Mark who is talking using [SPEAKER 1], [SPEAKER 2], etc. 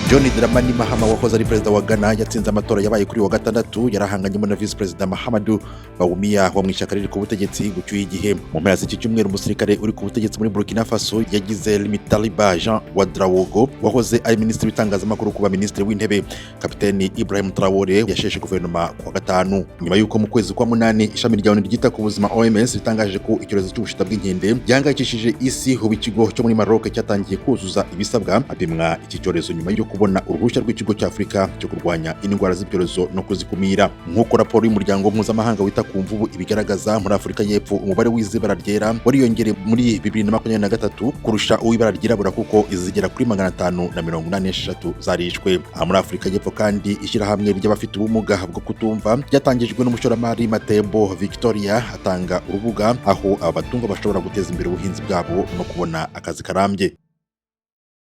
[SPEAKER 1] Dramani Mahama wahoze ari perezida wa Gana yatsinze amatora yabaye kuri wa gatandatu, yari ahanganyemo na Visi Perezida Mahamudu Bawumia wo mu ishyaka riri ku butegetsi gucyuye igihe. Mu mpera z'iki cyumweru umusirikare uri ku butegetsi muri Burkina Faso yagize Limitaliba Jean wa Drawogo wahoze ari minisitiri w'itangazamakuru kuba minisitiri w'intebe. Kapiteni Ibrahim Traore yasheshe guverinoma ku wa gatanu nyuma y'uko mu kwezi kwa munani ishami rya ryita ku buzima OMS ritangaje ko icyorezo cy'ubushita bw'inkende byahangayikishije isi. Ubu ikigo cyo muri Maroc cyatangiye kuzuza ibisabwa apimwa iki cyorezo nyuma yo kubona uruhushya rw'ikigo cy'Afurika cyo kurwanya indwara z'ibyorezo no kuzikumira. Nk'uko raporo y'umuryango mpuzamahanga wita ku mvubu ibigaragaza, muri Afurika y'Epfo umubare w'izibara ryera wariyongereye muri 2023 kurusha uw'ibara ryirabura kuko izigera kuri 586 zarishwe. Aha muri Afurika y'Epfo kandi ishyirahamwe ry'abafite ubumuga bwo kutumva ryatangijwe n'umushoramari Matembo Victoria atanga urubuga aho aba batunga bashobora guteza imbere ubuhinzi bwabo no kubona akazi karambye.